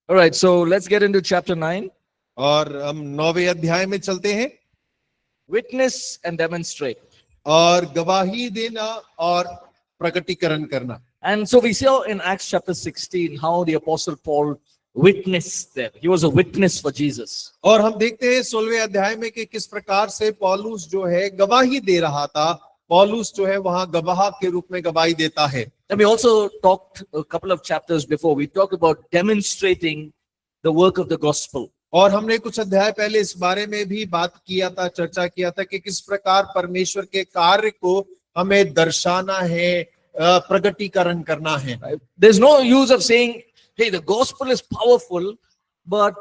All right, so let's get into chapter 9. और हम 9वें अध्याय में चलते हैं। Witness and demonstrate. और गवाही देना और प्रकटीकरण करना। And so we saw in Acts chapter 16 how the apostle Paul witnessed there. He was a witness for Jesus. और हम देखते हैं 16वें अध्याय में कि किस प्रकार से पौलुस जो है गवाही दे रहा था। पौलुस जो है वहां गवाह के रूप में गवाही देता है। And we also talked a couple of chapters before. We talked about demonstrating the work of the gospel. और हमने कुछ अध्याय पहले इस बारे में भी बात किया था, चर्चा किया था कि किस प्रकार परमेश्वर के कार्य को हमें दर्शाना है, प्रकटीकरण करना है। There's no use of saying, hey, the gospel is powerful, but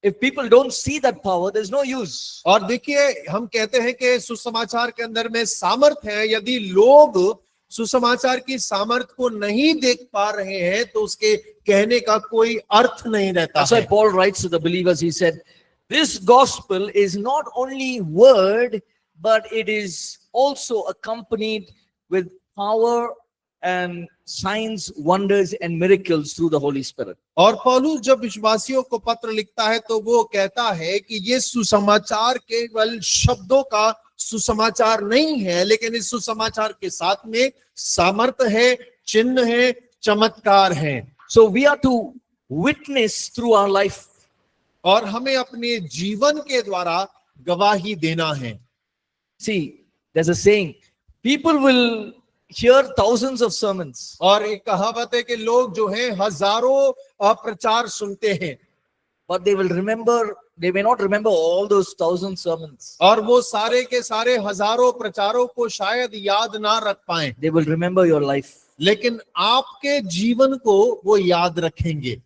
if people don't see that power, there's no use. और देखिए, हम कहते हैं कि सुसमाचार के अंदर में सामर्थ है, यदि लोग सुसमाचार की सामर्थ को नहीं देख पा रहे हैं तो उसके कहने का कोई अर्थ नहीं रहता। That's why Paul writes to the believers, he said, this gospel is not only word, but it is also accompanied with power and signs, wonders and miracles through the Holy Spirit. और पौलुस जब विश्वासियों को पत्र लिखता है तो वो कहता है कि ये सुसमाचार केवल शब्दों का सुसमाचार नहीं है, लेकिन इस सुसमाचार के साथ में सामर्थ है, चिन्ह है, चमत्कार है। So we are to witness through our life. और हमें अपने जीवन के द्वारा गवाही देना है। See, there's a saying, people will hear thousands of sermons. और एक कहावत है कि लोग जो हैं हजारों प्रचार सुनते हैं, but they may not remember all those thousand sermons. और वो सारे के सारे हजारों प्रचारों को शायद याद ना रख पाए। They will remember your life. लेकिन आपके जीवन को वो याद रखेंगे।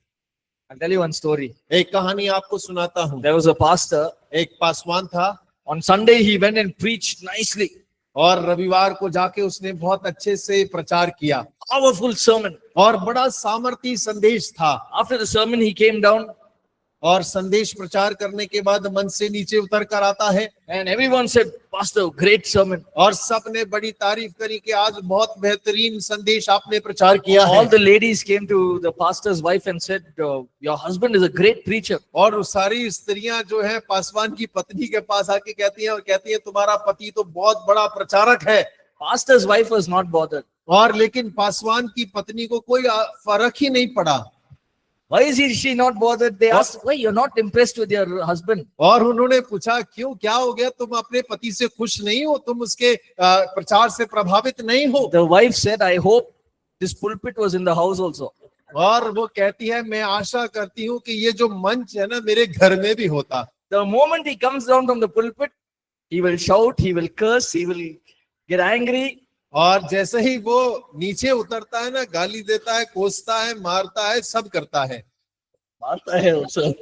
I'll tell you one story. एक कहानी आपको सुनाता हूँ। There was a pastor. एक पासवान था। On Sunday he went and preached nicely. और रविवार को जाके उसने बहुत अच्छे से प्रचार किया। Powerful sermon. और बड़ा सामर्थी संदेश था। After the sermon he came down. और संदेश प्रचार करने के बाद मन से नीचे उतर कर आता है। And everyone said, Pastor, great sermon. और सबने बड़ी तारीफ करी कि आज बहुत बेहतरीन संदेश आपने प्रचार किया है। All the ladies came to the pastor's wife and said, your husband is a great preacher. और सारी स्त्रियां जो है पासवान की पत्नी के पास आके कहती हैं तुम्हारा पति तो बहुत बड़ा प्रचारक है। Pastor's wife was not bothered. और लेकिन पासवान की पत्नी को कोई फर्क ही नहीं पड़ा। Why is she not bothered? They asked, why you're not impressed with your husband? और उन्होंने पूछा क्यों, क्या हो गया, तुम अपने पति से खुश नहीं हो, तुम उसके प्रचार से प्रभावित नहीं हो? The wife said, I hope this pulpit was in the house also. और वो कहती है मैं आशा करती हूँ कि ये जो मंच है ना मेरे घर में भी होता। The moment he comes down from the pulpit, he will shout, he will curse, he will get angry. और जैसे ही वो नीचे उतरता है ना, गाली देता है, कोसता है, मारता है, सब करता है। मारता है also.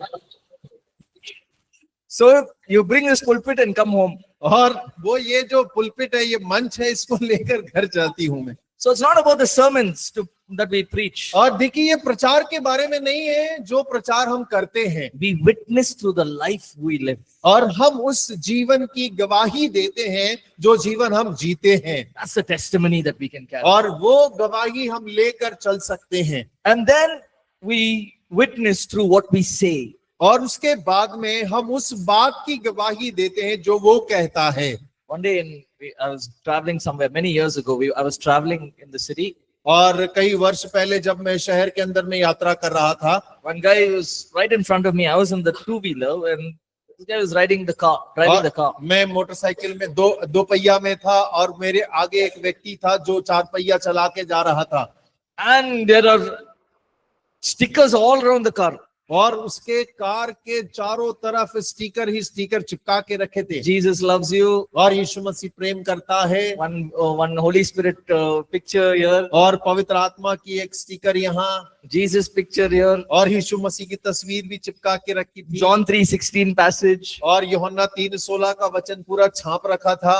So you bring this pulpit and come home. और वो ये जो पुलपिट है, ये मंच है, इसको लेकर घर जाती हूँ मैं। So it's not about the sermons that we preach. और देखिए ये प्रचार के बारे में नहीं है जो प्रचार हम करते हैं। We witness through the life we live. और हम उस जीवन की गवाही देते हैं जो जीवन हम जीते हैं। That's the testimony that we can carry. और वो गवाही हम लेकर चल सकते हैं। And then we witness through what we say. और उसके बाद में हम उस बात की गवाही देते हैं जो वो कहता है। One day I was traveling somewhere many years ago. I was traveling in the city. और कई वर्ष पहले जब मैं शहर के अंदर में यात्रा कर रहा था, one guy was right in front of me. I was in the two-wheeler and this guy was driving the car. मैं मोटरसाइकिल में दो पहिया में था और मेरे आगे एक व्यक्ति था जो चार पहिया चला के जा रहा था। And there are stickers all around the car. और उसके कार के चारों तरफ स्टिकर ही स्टिकर चिपका के रखे थे। Jesus loves you. और यीशु मसीह प्रेम करता है। One Holy Spirit picture here. और पवित्र आत्मा की एक स्टिकर यहाँ। Jesus picture here. और यीशु मसीह की तस्वीर भी चिपका के रखी थी। John 3:16 passage. और यूहन्ना 3:16 का वचन पूरा छाप रखा था।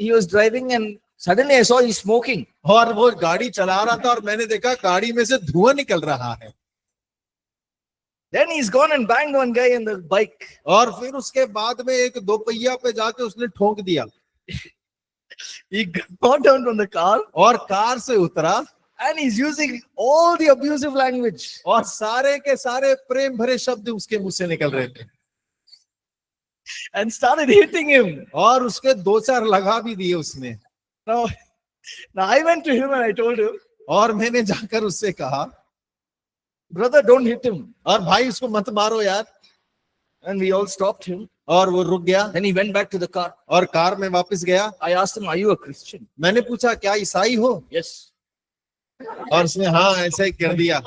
He was driving and suddenly I saw he's smoking. और वो गाड़ी चला रहा था और मैंने देखा गाड़ी में से धुआं निकल रहा है। Then he's gone and banged one guy in the bike. और फिर उसके बाद में एक दो पहिया पे जाके उसने ठोक दिया। He got down from the car और कार से उतरा And he's using all the abusive language. और सारे के सारे प्रेम भरे शब्द उसके मुंह से निकल रहे थे And started hitting him. और उसके दो चार लगा भी दिए उसने। Now I went to him and I told him, और मैंने जाकर उससे कहा, brother, don't hit him. और भाई उसको मत मारो यार। And we all stopped him. और वो रुक गया Then he went back to the car. और कार में वापस गया। I asked him, are you a Christian? मैंने पूछा क्या ईसाई हो? Yes. और उसने हाँ ऐसे ही कर दिया।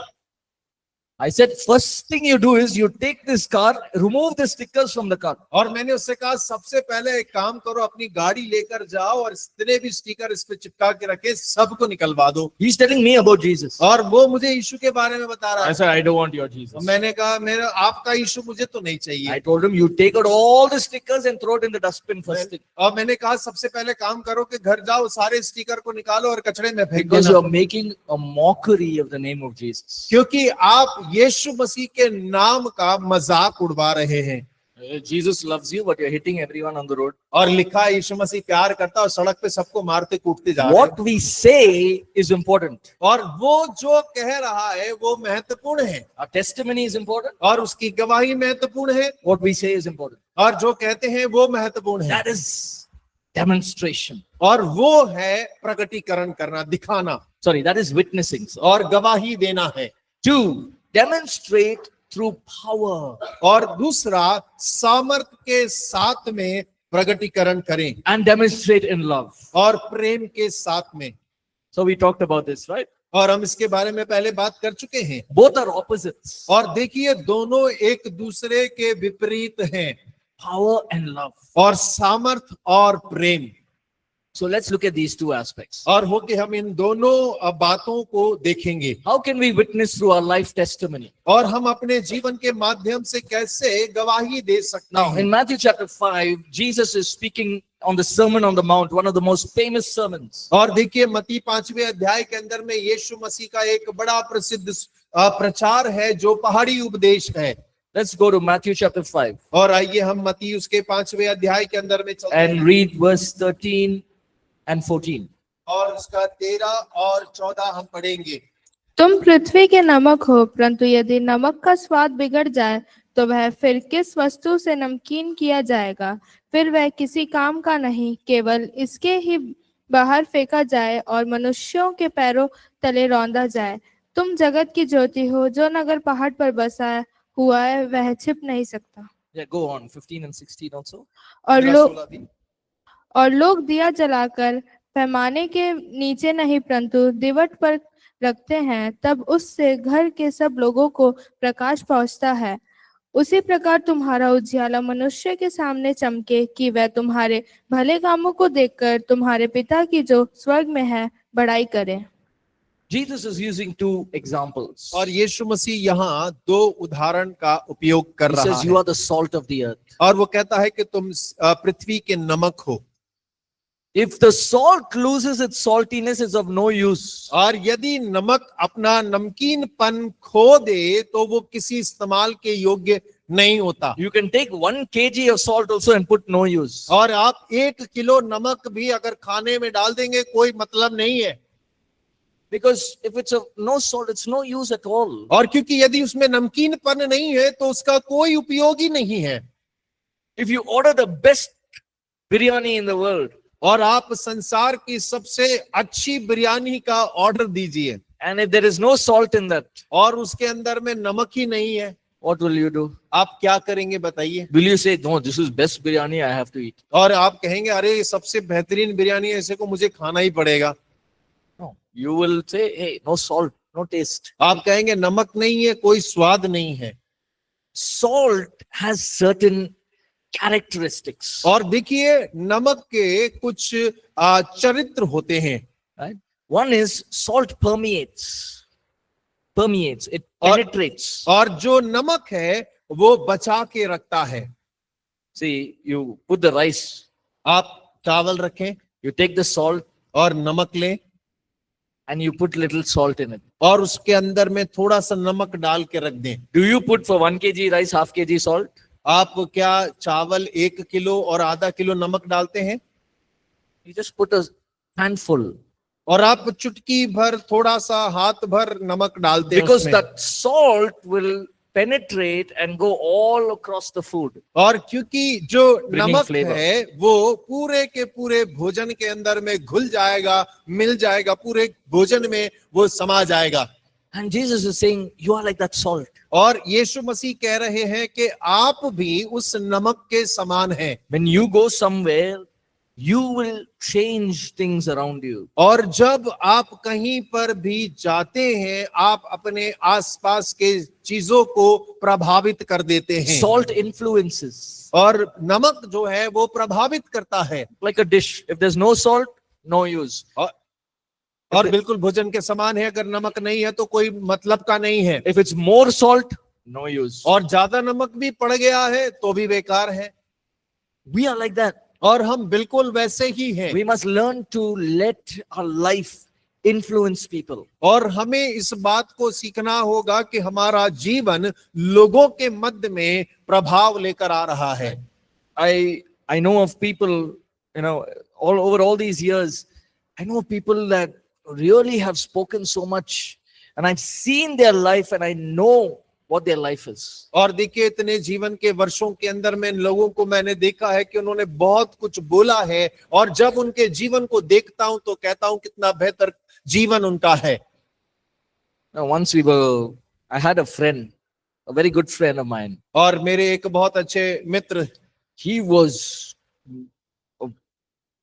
I said, first thing you do is you take this car, remove the stickers from the car. और मैंने उससे कहा सबसे पहले एक काम करो, अपनी गाड़ी लेकर जाओ और जितने भी स्टिकर इस पे चिपका के रखे सबको निकलवा दो। He's telling me about Jesus. और वो मुझे यीशु के बारे में बता रहा I है। said, I don't want your Jesus. मैंने कहा मेरा आपका यीशु मुझे तो नहीं चाहिए। I told him, you take out all the stickers and throw it in the dustbin first thing. और मैंने कहा सबसे पहले काम करो कि घर जाओ, सारे स्टिकर को निकालो और कचड़े में फेंक Because देना, you are making a mockery of the name of Jesus. क्योंकि आप यीशु मसीह के नाम का मजाक उड़वा रहे हैं। Jesus loves you, but you're hitting everyone on the road. और लिखा है यीशु मसीह प्यार करता है और सड़क पे सबको मारते कूटते जा रहे हैं। What we say is important. और वो जो कह रहा है वो महत्वपूर्ण है Our testimony is important. और उसकी गवाही महत्वपूर्ण है What we say is important. और जो कहते हैं वो महत्वपूर्ण है। That is demonstration. और वो है प्रकटीकरण करना, दिखाना, Sorry, that is witnessing. और गवाही देना है। 2, demonstrate through power और दूसरा सामर्थ के साथ में प्रकटीकरण करें and demonstrate in love. और प्रेम के साथ में। So we talked about this, right? और हम इसके बारे में पहले बात कर चुके हैं। Both are opposites. और देखिए दोनों एक दूसरे के विपरीत हैं, Power and love. और सामर्थ और प्रेम। So let's look at these two aspects. और हो कि हम इन दोनों बातों को देखेंगे। How can we witness through our life testimony? और हम अपने जीवन के माध्यम से कैसे गवाही दे सकते Now, हैं। in Matthew chapter 5, Jesus is speaking on the Sermon on the Mount, one of the most famous sermons. और देखिए मत्ती 5वें अध्याय के अंदर में यीशु मसीह का एक बड़ा प्रसिद्ध प्रचार है जो पहाड़ी उपदेश है। Let's go to Matthew chapter 5 और आइए हम मत्ती उसके 5वें अध्याय के अंदर में चलते and हैं read verse 13 and 14. और उसका 13 और 14 हम पढ़ेंगे। तुम पृथ्वी के नमक हो, परंतु यदि नमक का स्वाद बिगड़ जाए तो वह फिर किस वस्तु से नमकीन किया जाएगा? फिर वह किसी काम का नहीं, केवल इसके ही बाहर फेंका जाए और मनुष्यों के पैरों तले रौंदा जाए। तुम जगत की ज्योति हो। जो नगर पहाड़ पर बसा हुआ है वह छिप नहीं सकता। Yeah, go on, 15 and 16 also. और लोग दिया जलाकर पैमाने के नीचे नहीं परंतु दीवट पर रखते हैं, तब उससे घर के सब लोगों को प्रकाश पहुंचता है। उसी प्रकार तुम्हारा उजियाला मनुष्य के सामने चमके कि वह तुम्हारे भले कामों को देखकर तुम्हारे पिता की जो स्वर्ग में है बड़ाई करे। Jesus is using two examples. और यीशु मसीह यहाँ दो उदाहरण का उपयोग कर He रहा says, you है are the salt of the earth. और वो कहता है कि तुम पृथ्वी के नमक हो। If the salt loses its saltiness, it's of no use. और यदि नमक अपना नमकीनपन खो दे तो वो किसी इस्तेमाल के योग्य नहीं होता। You can take 1 kg of salt also and put no use. और आप 1 किलो नमक भी अगर खाने में डाल देंगे कोई मतलब नहीं है। Because if it's no salt, it's no use at all. और क्योंकि यदि उसमें नमकीनपन नहीं है तो उसका कोई उपयोग ही नहीं है। If you order the best biryani in the world, और आप संसार की सबसे अच्छी बिरयानी का ऑर्डर दीजिए and if there is no salt in that, और उसके अंदर में नमक ही नहीं है, what will you do? आप क्या करेंगे बताइए? Will you say, no, this is best biryani, I have to eat? और आप कहेंगे अरे ये सबसे बेहतरीन बिरयानी है, ऐसे को मुझे खाना ही पड़ेगा। No. You will say, hey, no salt, no taste. आप कहेंगे नमक नहीं है, कोई स्वाद नहीं है। Salt has certain characteristics. और देखिए नमक के कुछ चरित्र होते हैं। Right? One is salt permeates. Permeates. It penetrates. और जो नमक है वो बचा के रखता है। See, you put the rice, आप चावल रखें you take the salt और नमक लें and you put little salt in it. और उसके अंदर में थोड़ा सा नमक डाल के रख दें। Do you put for 1 kg rice, half kg salt? आप क्या चावल 1 किलो और आधा किलो नमक डालते हैं? You just put a handful. और आप चुटकी भर, थोड़ा सा हाथ भर नमक डालते हैं because उसमें। that salt will penetrate and go all across the food. और क्योंकि जो Bringing नमक flavor. है वो पूरे के पूरे भोजन के अंदर में घुल जाएगा, मिल जाएगा, पूरे भोजन में वो समा जाएगा। And Jesus is saying, you are like that salt. और यीशु मसीह कह रहे हैं कि आप भी उस नमक के समान हैं। When you go somewhere, you will change things around you. और जब आप कहीं पर भी जाते हैं, आप अपने आसपास के चीजों को प्रभावित कर देते हैं। Salt influences. और नमक जो है वो प्रभावित करता है। Like a dish. If there's no salt, no use. और बिल्कुल भोजन के समान है, अगर नमक नहीं है तो कोई मतलब का नहीं है। If it's more salt, no use. और ज्यादा नमक भी पड़ गया है तो भी बेकार है। We are like that. और हम बिल्कुल वैसे ही हैं। We must learn to let our life influence people. और हमें इस बात को सीखना होगा कि हमारा जीवन लोगों के मध्य में प्रभाव लेकर आ रहा है। I know of people, all over all these years, I know people that really have spoken so much, and I've seen their life and I know what their life is. और देखिए, इतने जीवन के वर्षों के अंदर में लोगों को मैंने देखा है कि उन्होंने बहुत कुछ बोला है, और जब उनके जीवन को देखता हूं तो कहता हूं कितना बेहतर जीवन उनका है। Now, once I had a friend, a very good friend of mine. और मेरे एक बहुत अच्छे मित्र, He was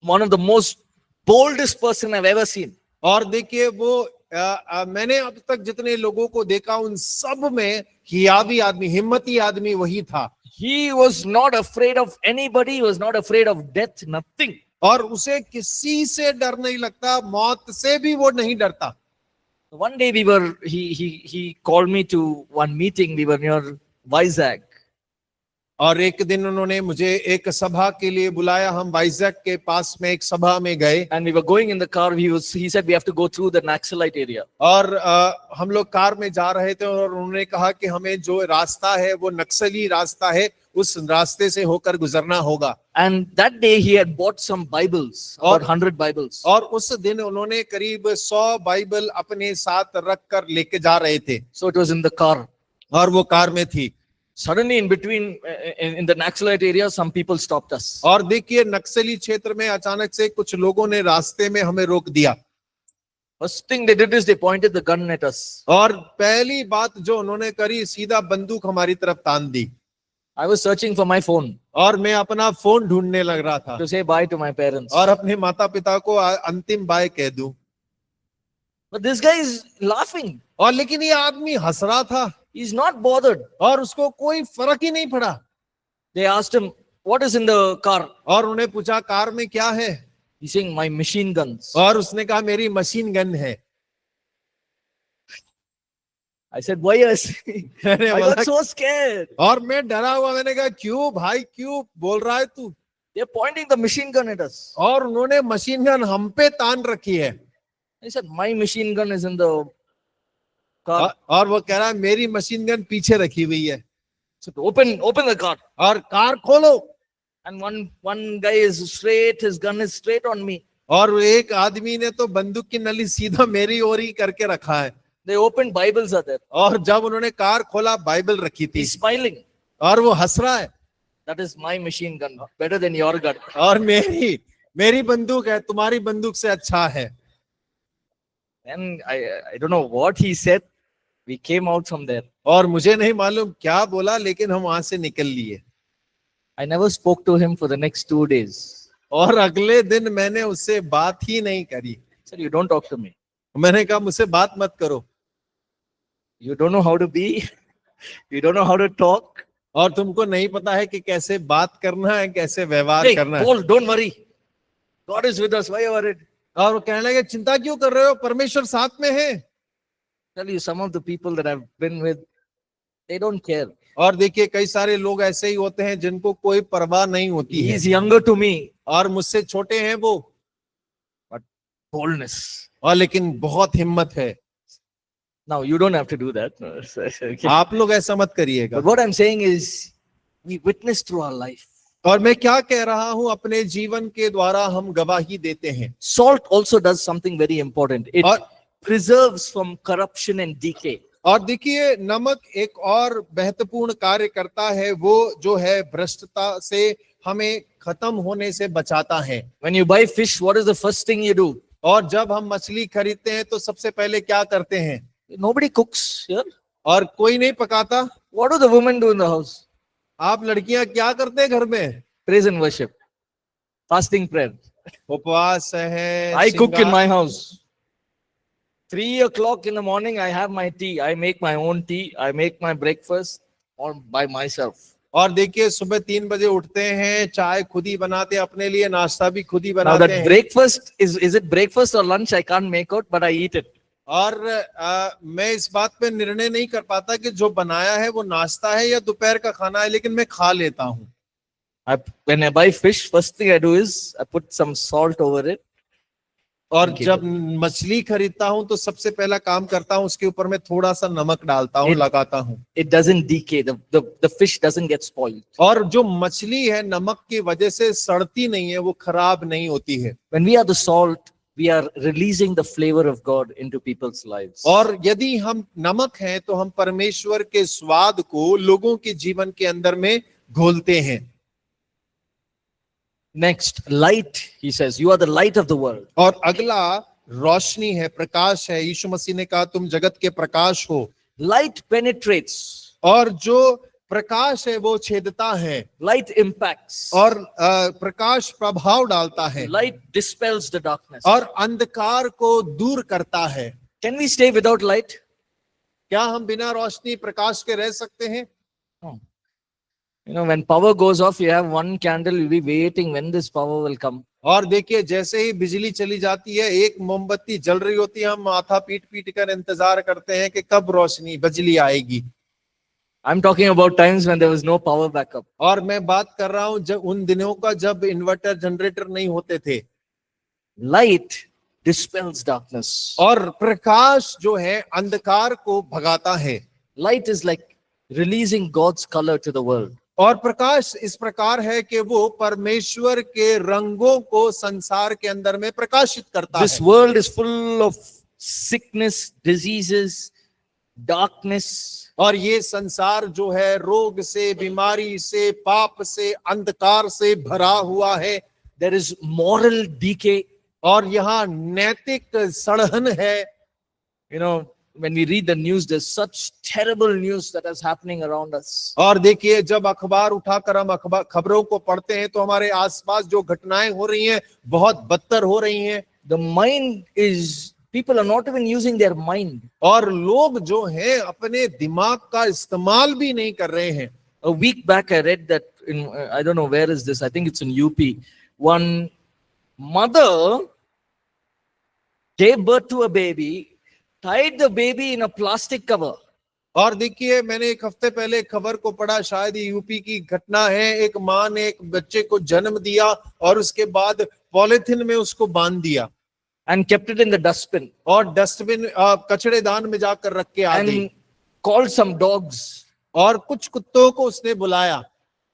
one of the most boldest person I've ever seen. और देखिए वो मैंने अब तक जितने लोगों को देखा उन सब में हियावी आदमी, हिम्मती आदमी वही था। He was not afraid of anybody. He was not afraid of death, nothing. और उसे किसी से डर नहीं लगता, मौत से भी वो नहीं डरता। One day he called me to one meeting. We were near Vizag. और एक दिन उन्होंने मुझे एक सभा के लिए बुलाया। हम वाइजैक के पास में एक सभा में गए। And we were going in the car. He said we have to go through the Naxalite area. और हम लोग कार में जा रहे थे और उन्होंने कहा कि हमें जो रास्ता है वो नक्सली रास्ता है, उस रास्ते से होकर गुजरना होगा। And that day he had bought some Bibles, about 100 Bibles. और उस दिन उन्होंने करीब 100 बाइबल अपने साथ रख कर लेके जा रहे थे। So it was in the car. और वो कार में थी। Suddenly in between, in the Naxalite area, some people stopped us. और देखिए, नक्सली क्षेत्र में अचानक से कुछ लोगों ने रास्ते में हमें रोक दिया। First thing they did is they pointed the gun at us. और पहली बात जो उन्होंने करी, सीधा बंदूक हमारी तरफ तान दी। I was searching for my phone और मैं अपना फोन ढूंढने लग रहा था to say bye to my parents. और अपने माता पिता को अंतिम बाय कह दूं। But this guy is laughing. और लेकिन ये आदमी हंस रहा था He's not bothered. और उसको कोई फर्क ही नहीं पड़ा। They asked him, what is in the car? और उन्हें पूछा कार में क्या है। He's saying, my machine guns. और उसने कहा मेरी मशीन गन है। I said, why are you मैंने I बोला, got so scared. और मैं डरा हुआ। मैंने कहा क्यों भाई, क्यों बोल रहा है तू? They're pointing the machine gun at us. और उन्होंने मशीन गन हम पे तान रखी है। I said, my machine gun is in the car. और वो कह रहा है मेरी मशीन गन पीछे रखी हुई है। So open the car. और कार खोलो। And one guy is straight, his gun is straight on me. और एक आदमी ने तो बंदूक की नली सीधा मेरी ओर ही करके रखा है। They opened, Bibles are there. और जब उन्होंने कार खोला, बाइबल रखी थी। He's smiling. और वो हंस रहा है। That is my machine gun, better than your gun. और मेरी बंदूक है, तुम्हारी बंदूक से अच्छा है। And I don't know what he said. We came out from there. और मुझे नहीं मालूम क्या बोला, लेकिन हम वहां से निकल लिए। I never spoke to him for the next 2 days. और अगले दिन मैंने उससे बात ही नहीं करी। Said, you don't talk to me. मैंने कहा मुझसे बात मत करो। You don't know how to be. You don't know how to talk. और तुमको नहीं पता है कि कैसे बात करना है, कैसे व्यवहार Hey, करना है। Paul, don't worry. God is with us. Why are you worried? और वो कहने लगे चिंता क्यों कर रहे हो, परमेश्वर साथ में है। Tell you, some of the people that I've been with, they don't care. और देखिए, कई सारे लोग ऐसे ही होते हैं जिनको कोई परवाह नहीं होती है। He's younger to me. और मुझसे छोटे हैं वो, Boldness. और लेकिन बहुत हिम्मत है। Now, you don't have to do that. आप लोग ऐसा मत करिएगा। But what I'm saying is, we witness through our life. और मैं क्या कह रहा हूं, अपने जीवन के द्वारा हम गवाही देते हैं। Salt also does something very important. It और preserves from corruption and decay. और देखिए, नमक एक और महत्वपूर्ण कार्य करता है, वो जो है भ्रष्टता से हमें खत्म होने से बचाता है। When you buy fish, what is the first thing you do? और जब हम मछली खरीदते हैं तो सबसे पहले क्या करते हैं? Nobody cooks here. और कोई नहीं पकाता। What do the women do in the house? आप लड़कियां क्या करते हैं घर में? Praise and worship, fasting prayer. उपवास है, I cook in श्रृंगार। my house. 3 o'clock in the morning, I have my tea. I make my own tea. I make my breakfast all by myself. और देखिए, सुबह 3 बजे उठते हैं, चाय खुद ही बनाते हैं अपने लिए, नाश्ता भी खुद ही Now बनाते that हैं। breakfast is it breakfast or lunch? I can't make out, but I eat it. और मैं इस बात पे निर्णय नहीं कर पाता कि जो बनाया है वो नाश्ता है या दोपहर का खाना है, लेकिन मैं खा लेता हूँ। When I buy fish, first thing I do is I put some salt over it. और Okay. जब मछली खरीदता हूँ तो सबसे पहला काम करता हूँ, उसके ऊपर मैं थोड़ा सा नमक डालता हूँ, It- लगाता हूँ। It doesn't decay. The fish doesn't get spoiled. और जो मछली है नमक की वजह से सड़ती नहीं है, वो खराब नहीं होती है। When we are the salt, we are releasing the flavor of God into people's lives. और यदि हम नमक हैं तो हम परमेश्वर के स्वाद को लोगों के जीवन के अंदर में घोलते हैं। Next, light. He says, you are the light of the world. और अगला रोशनी है, प्रकाश है। यीशु मसीह ने कहा तुम जगत के प्रकाश हो। Light penetrates. और जो प्रकाश है वो छेदता है, Light impacts. और प्रकाश प्रभाव डालता है, Light dispels the darkness. और अंधकार को दूर करता है। Can we stay without light? क्या हम बिना रोशनी प्रकाश के रह सकते हैं? No. You know, when power goes off, you have one candle, you'll be waiting when this power will come. और देखिए, जैसे ही बिजली चली जाती है, एक मोमबत्ती जल रही होती है, हम माथा पीट पीट कर इंतजार करते हैं कि कब रोशनी बिजली आएगी। I'm talking about times when there was no power backup. और मैं बात कर रहा हूं जब उन दिनों का जब इन्वर्टर जनरेटर नहीं होते थे। Light dispels darkness. और प्रकाश जो है अंधकार को भगाता है। Light is like releasing God's color to the world. और प्रकाश इस प्रकार है कि वो परमेश्वर के रंगों को संसार के अंदर में प्रकाशित करता This है। world is full of sickness, diseases, darkness. और ये संसार जो है रोग से, बीमारी से, पाप से, अंधकार से भरा हुआ है। There is moral decay. और यहाँ नैतिक सड़न है। You know, when we read the news, there's such terrible news that is happening around us. और देखिए, जब अखबार उठाकर हम खबरों को पढ़ते हैं तो हमारे आसपास जो घटनाएं हो रही हैं बहुत बदतर हो रही हैं। The mind is, people are not even using their mind. और लोग जो हैं अपने दिमाग का इस्तेमाल भी नहीं कर रहे हैं। A week back, I read that in, I don't know where is this, I think it's in UP. One mother gave birth to a baby, tied the baby in a plastic cover. और देखिए, मैंने एक हफ्ते पहले खबर को पढ़ा, शायद ये यूपी की घटना है। एक माँ ने एक बच्चे को जन्म दिया और उसके बाद पॉलिथीन में उसको बांध दिया And kept it in the dustbin. और डस्टबिन कचड़ेदान में जाकर रख के आ गई। And called some dogs. और कुछ कुत्तों को उसने बुलाया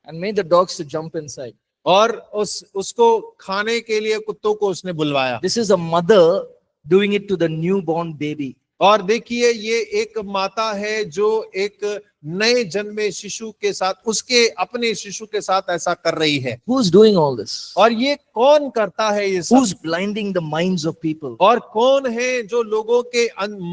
And made the dogs to jump inside. और उसको खाने के लिए कुत्तों को उसने बुलवाया। This is a mother doing it to the newborn baby. और देखिए, ये एक माता है जो एक नए जन्मे शिशु के साथ, उसके अपने शिशु के साथ ऐसा कर रही है। Who's doing all this? और ये कौन करता है ये सब? Who's blinding the minds of people? और कौन है जो लोगों के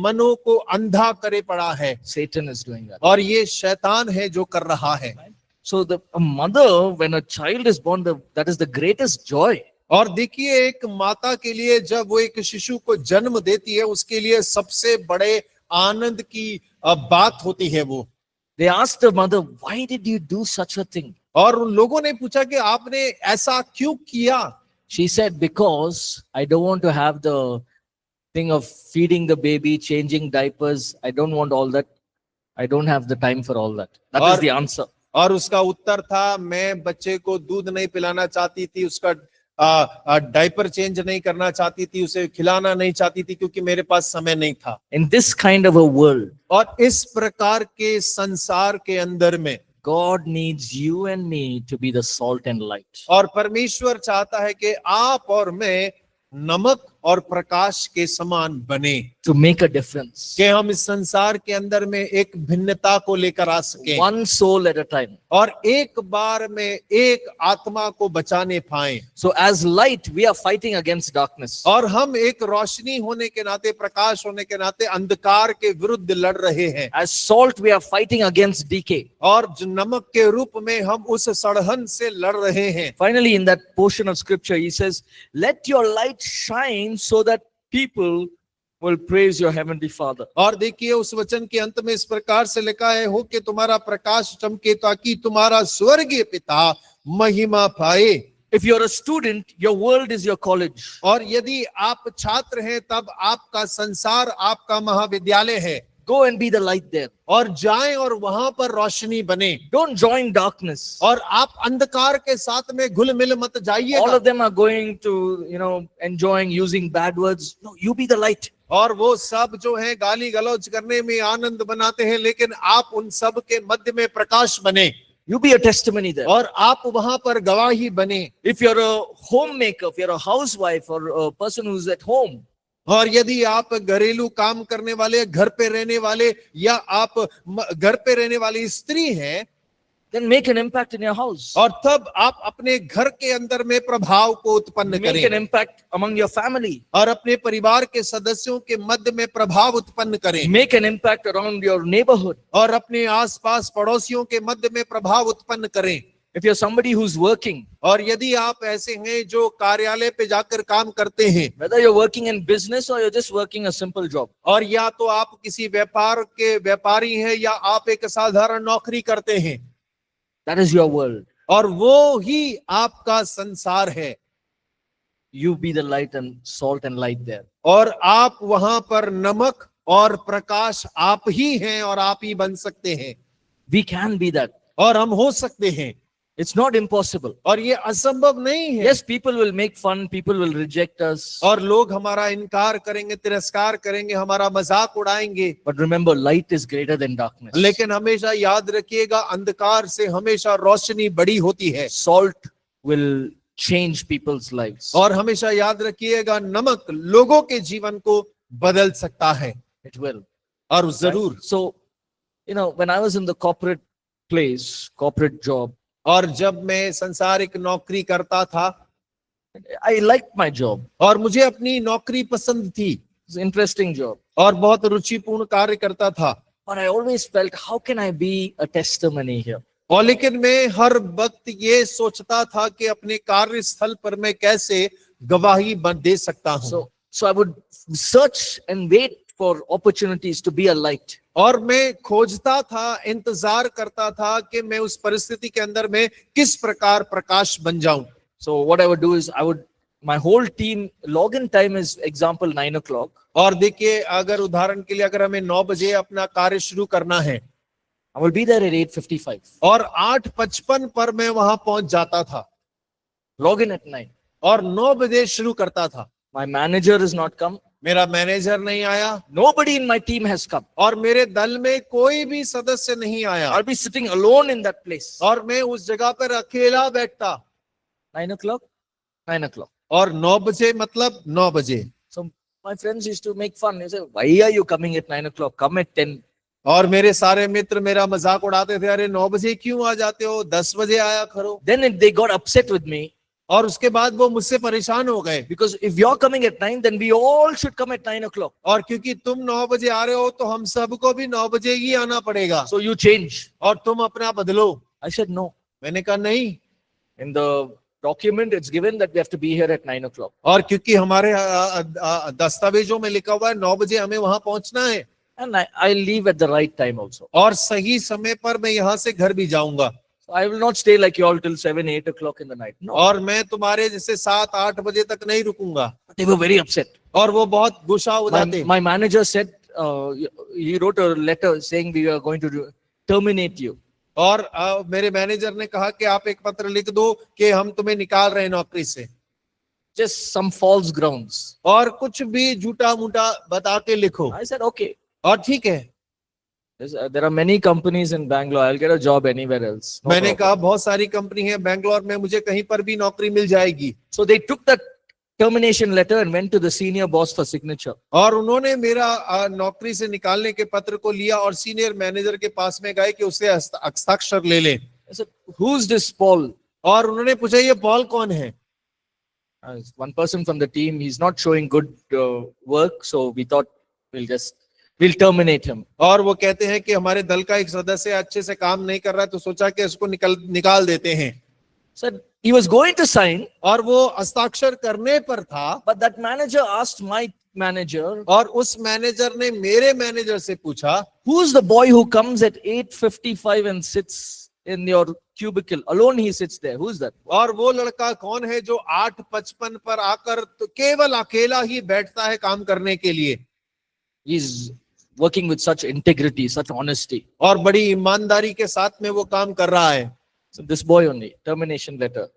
मनों को अंधा करे पड़ा है? Satan is doing that. और ये शैतान है जो कर रहा है। So a mother, when a child is born, that is the greatest joy. और देखिए, एक माता के लिए जब वो एक शिशु को जन्म देती है, उसके लिए सबसे बड़े आनंद की बात होती है वो। They asked the mother, why did you do such a thing? और उन लोगों ने पूछा कि आपने ऐसा क्यों किया? She said, because I don't want to have the thing of feeding the baby, changing diapers. I don't want all that. I don't have the time for all that. That is the answer. और उसका उत्तर था, मैं बच्चे को दूध नहीं पिलाना चाहती थी, उसका डायपर चेंज नहीं करना चाहती थी, उसे खिलाना नहीं चाहती थी, क्योंकि मेरे पास समय नहीं था। In this kind of a world, और इस प्रकार के संसार के अंदर में God needs you and me to be the salt and light. और परमेश्वर चाहता है कि आप और मैं नमक और प्रकाश के समान बने, To make a difference. कि हम इस संसार के अंदर में एक भिन्नता को लेकर आ सकें One soul at a time. और एक बार में एक आत्मा को बचाने पाएं। So as light, we are fighting against darkness. और हम एक रोशनी होने के नाते, प्रकाश होने के नाते अंधकार के विरुद्ध लड़ रहे हैं। As salt, we are fighting against decay. और जो नमक के रूप में हम उस सड़हन से लड़ रहे हैं। Finally, in that portion of scripture, he says, let your light shine so that people will praise your heavenly Father. और देखिए उस वचन के अंत में इस प्रकार से लिखा है, हो कि तुम्हारा प्रकाश चमके ताकि तुम्हारा स्वर्गीय पिता महिमा पाए। If you're a student, your world is your college. और यदि आप छात्र हैं तब आपका संसार आपका महाविद्यालय है। Go and be the light there. और जाएं और वहां पर रोशनी बने। Don't join darkness. और आप अंधकार के साथ में घुल मिल मत All जाइएगा। of them are going to, enjoying using bad words. No, you be the light. और वो सब जो है गाली गलौज करने में आनंद बनाते हैं, लेकिन आप उन सब के मध्य में प्रकाश बने You be a testimony there. और आप वहां पर गवाही बने। If you're a homemaker, if you're a housewife or a person who's at home, और यदि आप घरेलू काम करने वाले, घर पे रहने वाले, या आप घर पे रहने वाली स्त्री हैं, then make an impact in your house. और तब आप अपने घर के अंदर में प्रभाव को उत्पन्न Make an करें impact among your family. और अपने परिवार के सदस्यों के मध्य में प्रभाव उत्पन्न करें Make an impact around your neighborhood. और अपने आसपास पड़ोसियों के मध्य में प्रभाव उत्पन्न करें। If you're somebody who's working, और यदि आप ऐसे हैं जो कार्यालय पे जाकर काम करते हैं, whether you're working in business or you're just working a simple job, और या तो आप किसी व्यापार के व्यापारी हैं या आप एक साधारण नौकरी करते हैं, that is your world. और वो ही आपका संसार है। You be the light and salt and light there. और आप वहां पर नमक और प्रकाश आप ही हैं और आप ही बन सकते हैं। We can be that. और हम हो सकते हैं। It's not impossible. और ये असंभव नहीं है। Yes, people will make fun, people will reject us. और लोग हमारा इनकार करेंगे, तिरस्कार करेंगे, हमारा मजाक उड़ाएंगे, But remember, light is greater than darkness. लेकिन हमेशा याद रखिएगा, अंधकार से हमेशा रोशनी बड़ी होती है। Salt will change people's lives. और हमेशा याद रखिएगा, नमक लोगों के जीवन को बदल सकता है। It will. और जरूर। Right? So, when I was in the corporate place, corporate job, और जब मैं संसारिक नौकरी करता था, I liked my job. और मुझे अपनी नौकरी पसंद थी, It's an interesting job. और बहुत रुचिपूर्ण कार्य करता था, But I always felt, how can I be a testimony here? और लेकिन मैं हर वक्त ये सोचता था कि अपने कार्यस्थल पर मैं कैसे गवाही दे सकता हूँ। So I would search and wait for opportunities to be a light. और मैं खोजता था, इंतजार करता था कि मैं उस परिस्थिति के अंदर में किस प्रकार प्रकाश बन जाऊं। So what I would do is my whole team login time is example 9 o'clock. और देखिए, अगर उदाहरण के लिए अगर हमें 9 बजे अपना कार्य शुरू करना है, I will be there at 8:55. और 8:55 पर मैं वहां पहुंच जाता था, Login at 9. और 9 बजे शुरू करता था। My manager is not come. मेरा मैनेजर नहीं आया, Nobody in my team has come. और मेरे दल में कोई भी सदस्य नहीं आया, I'll be sitting alone in that place. और मैं उस जगह पर अकेला बैठता। 9 o'clock? 9 o'clock. और 9 बजे मतलब 9 बजे। So my friends used to make fun. They say, why are you coming at 9 o'clock? Come at 10. और मेरे सारे मित्र मेरा मजाक उड़ाते थे, अरे 9 बजे क्यों आ जाते हो, 10 बजे आया करो। Then they got upset with me. और उसके बाद वो मुझसे परेशान हो गए, Because if you're coming at 9, then we all should come at 9 o'clock. और क्योंकि तुम 9 बजे आ रहे हो तो हम सबको भी 9 बजे ही आना पड़ेगा, So you change. और तुम अपना बदलो। I said, no. मैंने कहा नहीं, In the document, it's given that we have to be here at 9 o'clock. और क्योंकि हमारे दस्तावेजों में लिखा हुआ है 9 बजे हमें वहां पहुंचना है, And I'll leave at the right time also. और सही समय पर मैं यहाँ से घर भी जाऊंगा, So I will not stay like you all till 7, 8 o'clock in the night. No. और मैं तुम्हारे जैसे 7-8 बजे तक नहीं रुकूंगा। They were very upset. और वो बहुत गुस्सा हो जाते। My manager said, he wrote a letter saying we are going to terminate you. और मेरे मैनेजर ने कहा कि आप एक पत्र लिख दो कि हम तुम्हें निकाल रहे हैं नौकरी से। Just some false grounds. और कुछ भी झूठा मूठा बता के लिखो। I said, okay. और ठीक है। There are many companies in Bangalore. I'll get a job anywhere else. No मैंने problem. कहा बहुत सारी कंपनी है बैंगलोर में, मुझे कहीं पर भी नौकरी मिल जाएगी। So they took that termination letter and went to the senior boss for signature. और उन्होंने मेरा नौकरी से निकालने के पत्र को लिया और सीनियर मैनेजर के पास में गए कि उससे हस्ताक्षर ले लें। I said, "Who's this Paul?" और उन्होंने पूछा ये पॉल कौन है? It's one person from the team. He's not showing good work, so we thought we'll terminate him. और वो कहते हैं कि हमारे दल का एक सदस्य अच्छे से काम नहीं कर रहा है, तो सोचा कि इसको निकाल देते हैं। Said he was going to sign, और वो हस्ताक्षर करने पर था, but that manager asked my manager, और उस मैनेजर ने मेरे मैनेजर से पूछा, "Who's the boy who comes at 8:55 and sits in your cubicle alone? He sits there. Who's that?" और वो लड़का कौन है जो 8:55 पर आकर तो केवल अकेला ही बैठता है काम करने के लिए? He's working with such integrity, such honesty. और बड़ी ईमानदारी के साथ में वो काम कर रहा है। So this boy only, termination letter.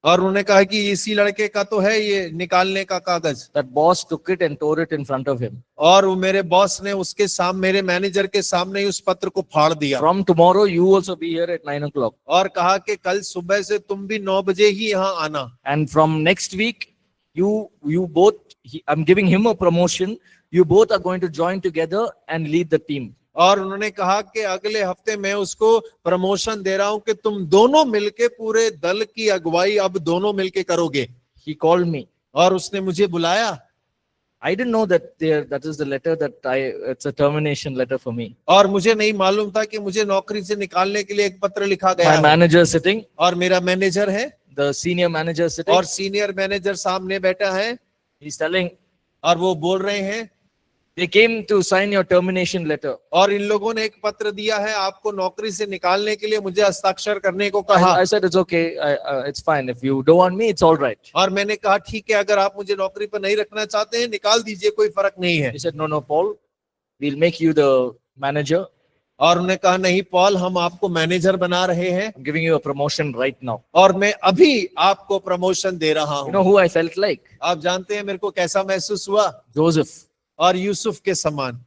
और उन्होंने कहा कि इसी लड़के का तो है ये निकालने का कागज। That boss took it and tore it in front of him. और वो मेरे बॉस ने उसके सामने, मेरे मैनेजर के सामने ही उस पत्र को फाड़ दिया। From tomorrow, you also be here at 9 o'clock. और कहा कि कल सुबह से तुम भी 9 बजे ही यहाँ आना। And from next week, you both, I'm giving him a promotion. You both are going to join together and lead the team. और उन्होंने कहा कि अगले हफ्ते मैं उसको प्रमोशन दे रहा हूं कि तुम दोनों मिलके पूरे दल की अगुवाई अब दोनों मिलके करोगे। He called me. और उसने मुझे बुलाया। I didn't know that that is the letter it's a termination letter for me. और मुझे नहीं मालूम था कि मुझे नौकरी से निकालने के लिए एक पत्र लिखा गया My है। manager sitting, और मेरा मैनेजर है, the senior manager sitting. और सीनियर मैनेजर सामने बैठा है, He's telling, और वो बोल रहे हैं, they came to sign your termination letter. और इन लोगों ने एक पत्र दिया है आपको नौकरी से निकालने के लिए, मुझे हस्ताक्षर करने को कहा। I said, it's okay. It's fine. If you don't want me, it's all right. और मैंने कहा ठीक है, अगर आप मुझे नौकरी पर नहीं रखना चाहते हैं निकाल दीजिए, कोई फर्क नहीं है। He said, no, Paul, we'll make you the manager. और उन्होंने कहा नहीं पॉल, हम आपको मैनेजर बना रहे हैं, I'm giving you a promotion right now. और मैं अभी आपको प्रमोशन दे रहा You know हूँ। who I felt like? आप जानते हैं मेरे को कैसा महसूस हुआ? Joseph. और यूसुफ के समान।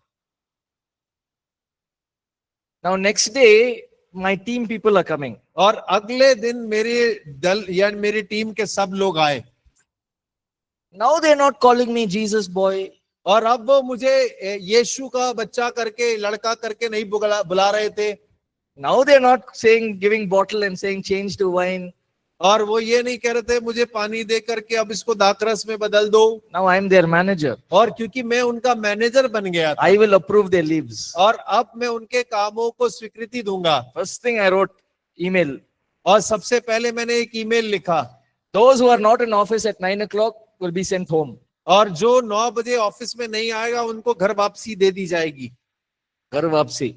Now next day, my team people are coming. और अगले दिन मेरे दल या मेरी टीम के सब लोग आए। Now they're not calling me Jesus boy. और अब वो मुझे यीशु का बच्चा करके, लड़का करके नहीं बुला रहे थे। Now they're not saying, giving bottle and saying change to wine. और वो ये नहीं कह रहे थे मुझे पानी दे करके अब इसको दाखरस में बदल दो। Now I'm their manager. और क्योंकि मैं उनका मैनेजर बन गया था, I will approve their leaves. और अब मैं उनके कामों को स्वीकृति दूंगा। First thing I wrote, email. और सबसे पहले मैंने एक ईमेल लिखा, Those who are not in office at 9 o'clock will be sent home. और जो 9 बजे ऑफिस में नहीं आएगा उनको घर वापसी दे दी जाएगी। घर वापसी.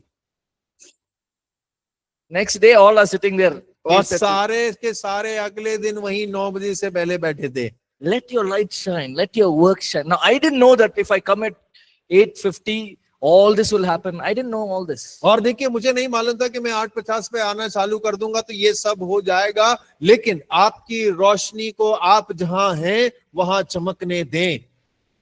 Next day, all are sitting there. और सारे के सारे अगले दिन वही 9 बजे से पहले बैठे थे। Let your light shine. Let your work shine. Now, I didn't know that if I come at 8:50, all this will happen. I didn't know all this. और देखिए मुझे नहीं मालूम था कि मैं 8:50 पे आना चालू कर दूंगा तो ये सब हो जाएगा, लेकिन आपकी रोशनी को आप जहां हैं वहां चमकने दें।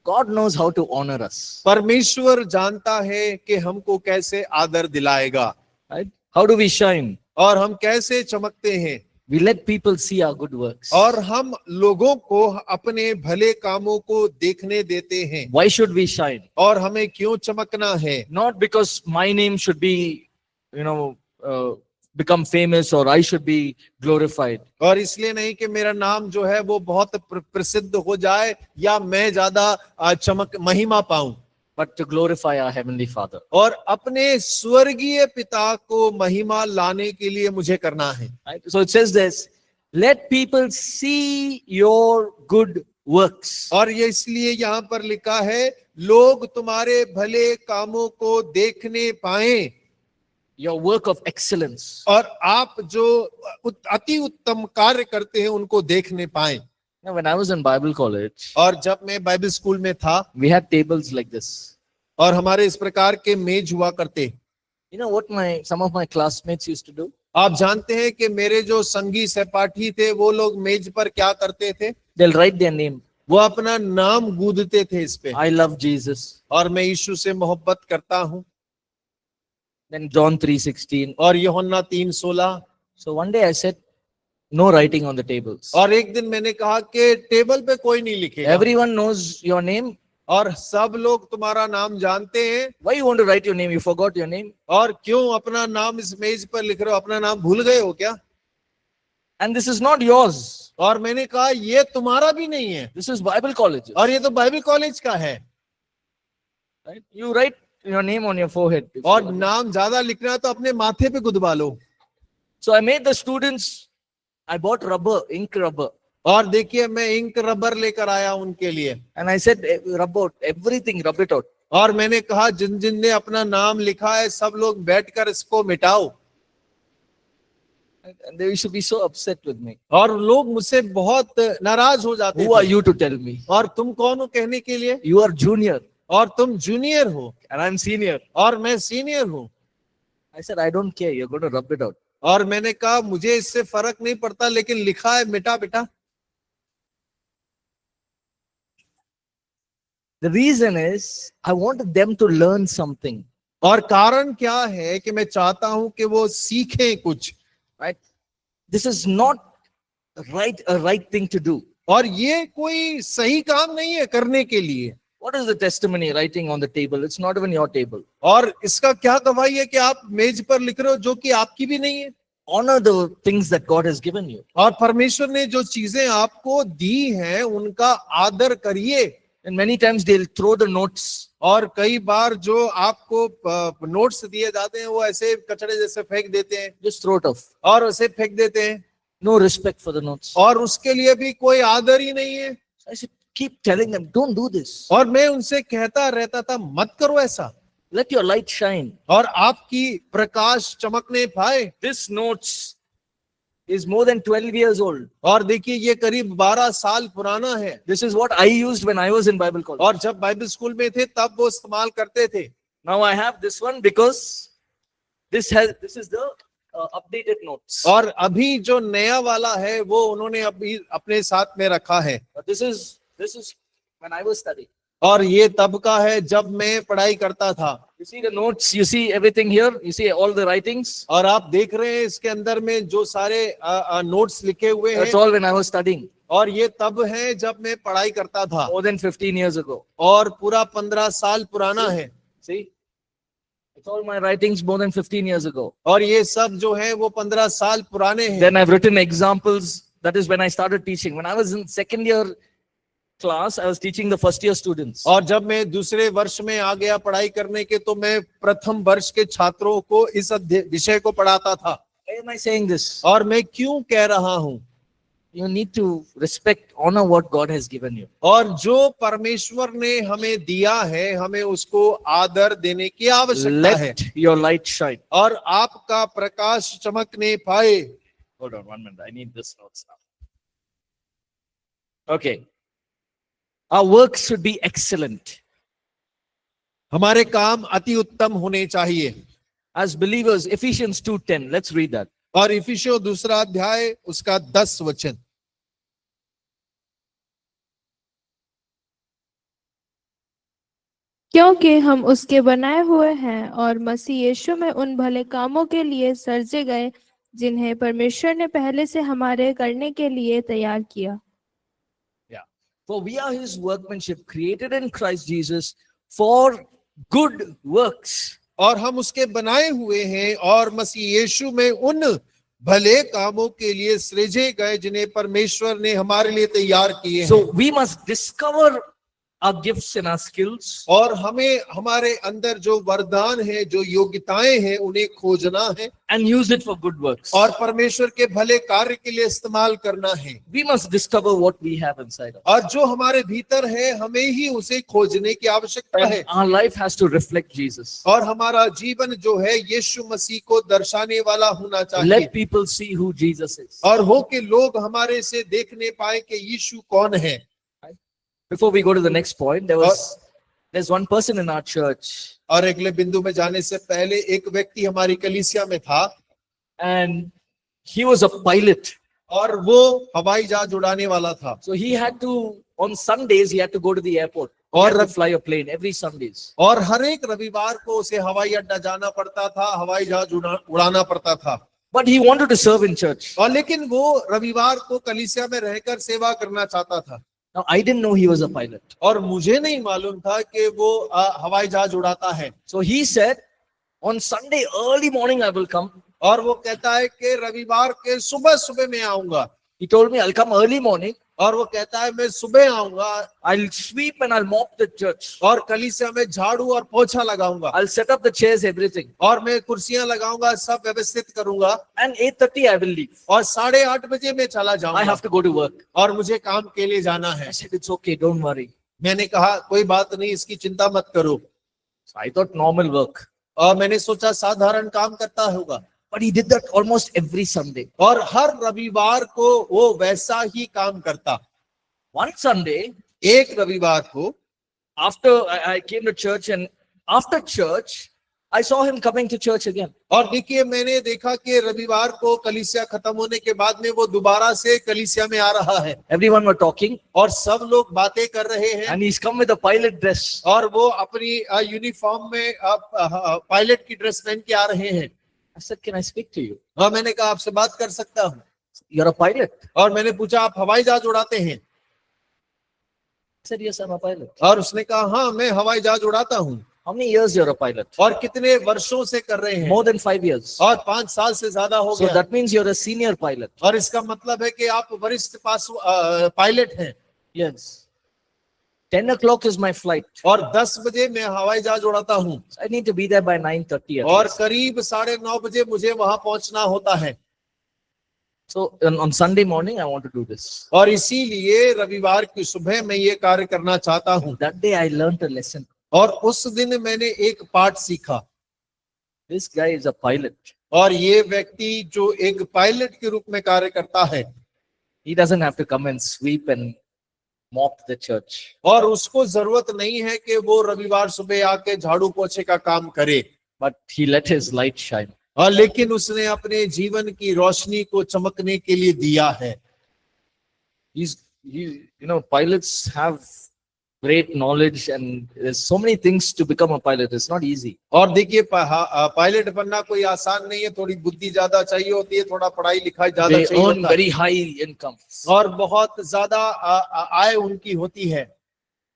God knows how to honor us. परमेश्वर जानता है कि हमको कैसे आदर दिलाएगा, Right? How do we shine? और हम कैसे चमकते हैं। We let people see our good works. और हम लोगों को अपने भले कामों को देखने देते हैं। Why should we shine? और हमें क्यों चमकना है? Not because my name should be, become famous or I should be glorified. और इसलिए नहीं कि मेरा नाम जो है वो बहुत प्रसिद्ध हो जाए या मैं ज्यादा चमक महिमा पाऊं, But to glorify our Heavenly Father. और अपने स्वर्गीय पिता को महिमा लाने के लिए मुझे करना है। Right? So it says this, let people see your good works. और ये इसलिए यहाँ पर लिखा है लोग तुम्हारे भले कामों को देखने पाएं, Your work of excellence. और आप जो अति उत्तम कार्य करते हैं उनको देखने पाएं। Now, when I was in Bible college, और जब मैं बाइबल स्कूल में था, we had tables like this. और हमारे इस प्रकार के मेज हुआ करते। You know what some of my classmates used to do? आप जानते हैं कि मेरे जो संगी सहपाठी थे वो लोग मेज पर क्या करते थे? They'll write their name. वो अपना नाम गूंदते थे इस पे, I love Jesus. और मैं यीशु से मोहब्बत करता हूँ। then John 3:16. और यूहन्ना 3:16। So one day I said, no writing on the tables. और एक दिन मैंने कहा कि टेबल पे कोई नहीं लिखेगा, Everyone knows your name. और सब लोग तुम्हारा नाम जानते हैं, Why you want to write your name? You forgot your name. और क्यों अपना नाम इस मेज पर लिख रहे हो? अपना नाम भूल गए हो क्या? And this is not yours. और मैंने कहा ये तुम्हारा भी नहीं है, This is Bible college. और ये तो बाइबल कॉलेज का है। Right? You write your name on your forehead. if you और want. नाम ज्यादा लिखना है तो अपने माथे पे गुदवा लो। So I made the students, I bought rubber, ink rubber. और देखिए मैं इंक रबर लेकर आया उनके लिए, And I said, rub out everything, rub it out. और मैंने कहा जिन जिन ने अपना नाम लिखा है सब लोग बैठकर इसको मिटाओ। And they used to be so upset with me. और लोग मुझसे बहुत नाराज हो जाते Who are थे। you to tell me? और तुम कौन हो कहने के लिए? You are junior और तुम जूनियर हो and I'm senior. और मैं सीनियर हूँ। I said, I don't care. You're going to rub it out. और मैंने कहा मुझे इससे फर्क नहीं पड़ता, लेकिन लिखा है मिटा बेटा। The reason is I wanted them to learn something. और कारण क्या है कि मैं चाहता हूं कि वो सीखें कुछ, Right? This is not a right thing to do. और ये कोई सही काम नहीं है करने के लिए। What is the testimony writing on the table? It's not even your table. और इसका क्या गवाही है कि आप मेज पर लिख रहे हो जो कि आपकी भी नहीं है। Honor the things that God has given you. और परमेश्वर ने जो चीजें आपको दी हैं उनका आदर करिए। And many times they'll throw the notes. और कई बार जो आपको नोट्स दिए जाते हैं वो ऐसे कचड़े जैसे फेंक देते हैं, Just throw it off. और उसे फेंक देते हैं, No respect for the notes. और उसके लिए भी कोई आदर ही नहीं है। I said, keep telling them, don't do this. और मैं उनसे कहता रहता था मत करो ऐसा, Let your light shine. और आपकी प्रकाश चमकने पाए। This notes is more than 12 years old. और देखिए ये करीब 12 साल पुराना है, This is what I used when I was in Bible college. और जब बाइबल स्कूल में थे तब वो इस्तेमाल करते थे। Now I have this one because this is the updated notes. और अभी जो नया वाला है वो उन्होंने अभी अपने साथ में रखा है। But this is when I was studying. और ये तब का है जब मैं पढ़ाई करता था। You see the notes, you see everything here, you see all the writings. और आप देख रहे हैं इसके अंदर में जो सारे नोट्स लिखे हुए That's हैं, all when I was studying, और ये तब है जब मैं पढ़ाई करता था, more than 15 years ago. और पूरा 15 साल पुराना है। See, it's all my writings more than 15 years ago. और ये सब जो है वो 15 साल पुराने हैं। Then I've written examples. That is when I started teaching. When I was in second year class, I was teaching the first year students. और जब मैं दूसरे वर्ष में आ गया पढ़ाई करने के, तो मैं प्रथम वर्ष के छात्रों को इस विषय को पढ़ाता था। Why am I saying this? और मैं क्यों कह रहा हूं? You need to respect, honor what God has given you. और जो परमेश्वर ने हमें दिया है हमें उसको आदर देने की आवश्यकता है। Let your light shine. और आपका प्रकाश चमकने पाए। Hold on 1 minute. I need this notes now. Okay. Our works should be excellent. हमारे काम अति उत्तम होने चाहिए। As believers, Ephesians 2:10. Let's read that. और इफिसियों 2 अध्याय उसका 10 वचन। क्योंकि हम उसके बनाए हुए हैं और मसीह यीशु में उन भले कामों के लिए सर्जे गए जिन्हें परमेश्वर ने पहले से हमारे करने के लिए तैयार किया। For we are his workmanship, created in Christ Jesus for good works. और हम उसके बनाए हुए हैं और मसीह यीशु में उन भले कामों के लिए सृजे गए जिन्हें परमेश्वर ने हमारे लिए तैयार किए हैं। So we must discover our gifts and our skills. और हमें हमारे अंदर जो वरदान है, जो योग्यताएं हैं, उन्हें खोजना है And use it for good works. और परमेश्वर के भले कार्य के लिए इस्तेमाल करना है। We must discover what we have inside us. और जो हमारे भीतर है हमें ही उसे खोजने की आवश्यकता है। And our life has to reflect Jesus. और हमारा जीवन जो है यीशु मसीह को दर्शाने वाला होना चाहिए। Let people see who Jesus is. और हो कि लोग हमारे से देखने पाए कि यीशु कौन है। Before we go to the next point, there's one person in our church, और अगले बिंदु में जाने से पहले एक व्यक्ति हमारी कलीसिया में था, and he was a pilot. और वो हवाई जहाज उड़ाने वाला था। So he had to, on Sundays, he had to go to the airport. Or और to fly a plane every Sundays. और हर एक रविवार को उसे हवाई अड्डा जाना पड़ता था, हवाई जहाज उड़ाना पड़ता था। But he wanted to serve in church. और लेकिन वो रविवार को कलीसिया में रहकर सेवा करना चाहता था। Now I didn't know he was a pilot. और मुझे नहीं मालूम था कि वो हवाई जहाज उड़ाता है। So he said, on Sunday early morning I will come. और वो कहता है कि रविवार के सुबह सुबह मैं आऊंगा। He told me I'll come early morning. और वो कहता है मैं सुबह आऊंगा, I'll sweep and I'll mop the church. और कलीसिया में झाड़ू और पोछा लगाऊंगा, I'll set up the chairs, everything. और मैं कुर्सियां लगाऊंगा, सब व्यवस्थित करूंगा, And 8:30 I will leave. और 8:30 बजे मैं चला I जाऊंगा, have to go to work. और मुझे काम के लिए जाना है। I said, it's okay, don't worry. मैंने कहा कोई बात नहीं, इसकी चिंता मत करो। So I thought normal work. और मैंने सोचा साधारण काम करता होगा। But he did that almost every Sunday. और हर रविवार को वो वैसा ही काम करता। One Sunday, एक रविवार को after I came to church, and after church, I saw him coming to church again. और देखिए मैंने देखा कि रविवार को कलीसिया खत्म होने के बाद में वो दोबारा से कलीसिया में आ रहा है, Everyone were talking, और सब लोग बातें कर रहे हैं, and he's come with a pilot dress. और वो अपनी यूनिफॉर्म में पायलट की ड्रेस पहन के आ रहे हैं। I said, can I speak to you? और मैंने कहा आपसे बात कर सकता हूँ? You're a pilot. और मैंने पूछा आप हवाई जहाज उड़ाते हैं? I said, yes, I'm a pilot. और उसने कहा हाँ मैं हवाई जहाज उड़ाता हूँ। How many years you're a pilot? और कितने वर्षों से कर रहे हैं? More than 5 years. और 5 साल से ज्यादा हो So गया। that means you're a senior pilot. और इसका मतलब है कि आप वरिष्ठ पायलट हैं। Yes. 10 o'clock is my flight. और 10 बजे मैं हवाई जहाज उड़ाता हूँ, So I need to be there by 9:30. at और least. करीब 9:30 बजे मुझे वहां पहुंचना होता है। So on Sunday morning, I want to do this. और इसीलिए रविवार की सुबह मैं ये कार्य करना चाहता हूँ। That day I learned a lesson. और उस दिन मैंने एक पाठ सीखा। This guy is a pilot. और ये व्यक्ति जो एक पायलट के रूप में कार्य करता है, He doesn't have to come and sweep and mop the church. और उसको जरूरत नहीं है कि वो रविवार सुबह आके झाड़ू पोछे का काम करे, But he let his light shine. और लेकिन उसने अपने जीवन की रोशनी को चमकने के लिए दिया है। Pilots have great knowledge, and there's so many things to become a pilot. It's not easy. और देखिए पायलट बनना कोई आसान नहीं है, थोड़ी बुद्धि ज्यादा चाहिए होती है, थोड़ा पढ़ाई लिखाई ज्यादा They चाहिए earn होता है, very high incomes. और बहुत ज्यादा आय उनकी होती है।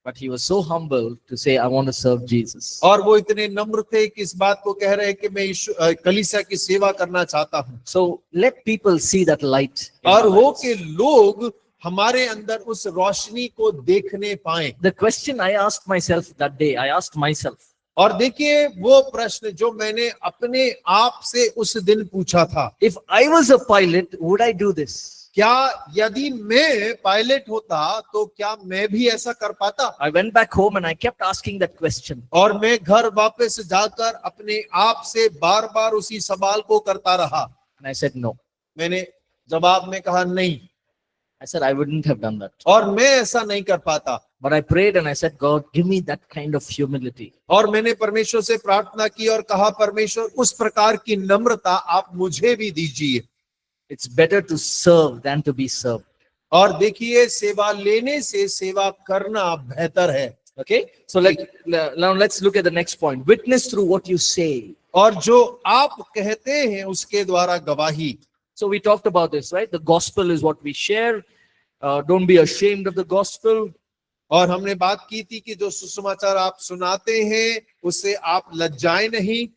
But he was so humble to say, I want to serve Jesus. और वो इतने नम्र थे कि इस बात को कह रहे हैं कि मैं कलीसिया की सेवा करना चाहता हूँ। So let people see that light. in और our हो lives. कि लोग हमारे अंदर उस रोशनी को देखने पाए। The question I asked myself that day, I asked myself, और देखिए वो प्रश्न जो मैंने अपने आप से उस दिन पूछा था, if I was a pilot, would I do this? क्या यदि मैं पायलट होता तो क्या मैं भी ऐसा कर पाता? I went back home and I kept asking that question. और मैं घर वापस जाकर अपने आप से बार बार उसी सवाल को करता रहा। And I said, no. मैंने जवाब में कहा नहीं, I said, I wouldn't have done that. और मैं ऐसा नहीं कर पाता। But I prayed and I said, God, give me that kind of humility. और मैंने परमेश्वर से प्रार्थना की और कहा परमेश्वर उस प्रकार की नम्रता आप मुझे भी दीजिए। It's better to serve than to be served. और देखिए सेवा लेने से सेवा करना बेहतर है। Okay? So now let's look at the next point. Witness through what you say. और जो आप कहते हैं उसके द्वारा गवाही। So we talked about this, right? The gospel is what we share. Don't be ashamed of the gospel. और हमने बात की थी कि जो सुसमाचार आप सुनाते हैं उससे आप लज्जाएं नहीं।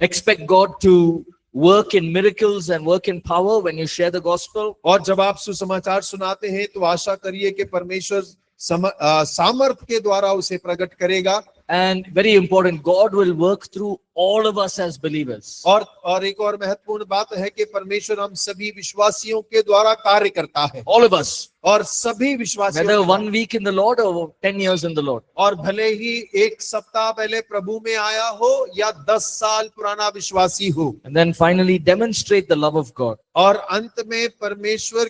Expect God to work in miracles and work in power when you share the gospel. और जब आप सुसमाचार सुनाते हैं तो आशा करिए कि परमेश्वर सामर्थ के द्वारा उसे प्रकट करेगा। And very important, God will work through all of us as believers. और एक और महत्वपूर्ण बात है कि परमेश्वर हम सभी विश्वासियों के द्वारा कार्य करता है। All of us. और सभी विश्वासियों Whether के 1 week in the Lord or 10 years in the Lord. और भले ही 1 सप्ताह पहले प्रभु में आया हो या 10 साल पुराना विश्वासी हो। And then finally demonstrate the love of God. और अंत में परमेश्वर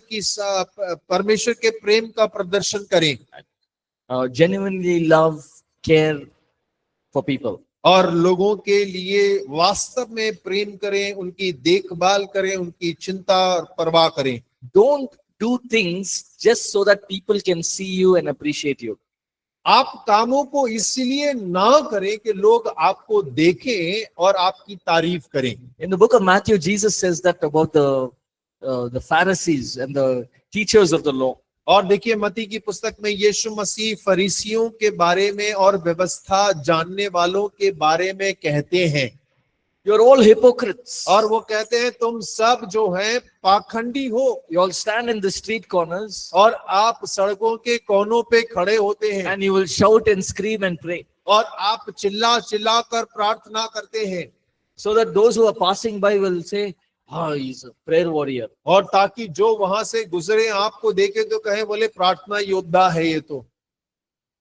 के प्रेम का प्रदर्शन करें। Genuinely love, care for people. और लोगों के लिए वास्तव में प्रेम करें, उनकी देखभाल करें, उनकी चिंता और परवाह करें। Don't do things just so that people can see you and appreciate you. आप कामों को इसलिए ना करें कि लोग आपको देखें और आपकी तारीफ करें। In the book of Matthew, Jesus says that about the Pharisees and the teachers of the law. और देखिए मत्ती की पुस्तक में यीशु मसीह फरीसियों के बारे में और व्यवस्था जानने वालों के बारे में कहते हैं। You're all hypocrites. और वो कहते हैं तुम सब जो हैं पाखंडी हो, You all stand in the street corners और आप सड़कों के कोनों पे खड़े होते हैं and you will shout and scream and pray, और आप चिल्ला चिल्ला कर प्रार्थना करते हैं, so that those who are passing by will say, "Ah, he's a prayer warrior." और ताकि जो वहां से गुजरे आपको देखे तो कहे बोले प्रार्थना योद्धा है ये तो।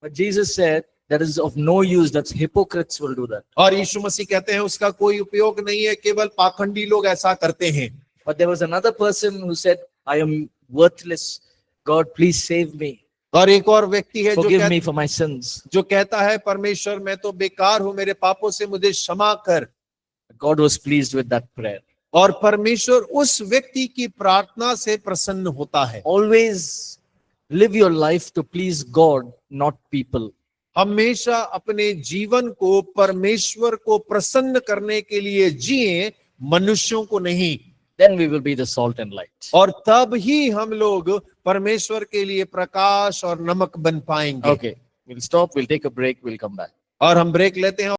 But Jesus said that is of no use. That's hypocrites will do that. और यीशु मसीह कहते हैं उसका कोई उपयोग नहीं है, केवल पाखंडी लोग ऐसा करते हैं। But there was another person who said, "I am worthless. God, please save me. और एक और व्यक्ति है Forgive me for my sins." जो कहता है परमेश्वर मैं तो बेकार हूं, मेरे पापों से मुझे क्षमा कर। God was pleased with that prayer. और परमेश्वर उस व्यक्ति की प्रार्थना से प्रसन्न होता है। Always live your life to please God, not people. हमेशा अपने जीवन को परमेश्वर को प्रसन्न करने के लिए जिए, मनुष्यों को नहीं। Then we will be the salt and light. और तब ही हम लोग परमेश्वर के लिए प्रकाश और नमक बन पाएंगे। Okay, we'll stop. We'll take a break. We'll come back. और हम ब्रेक लेते हैं।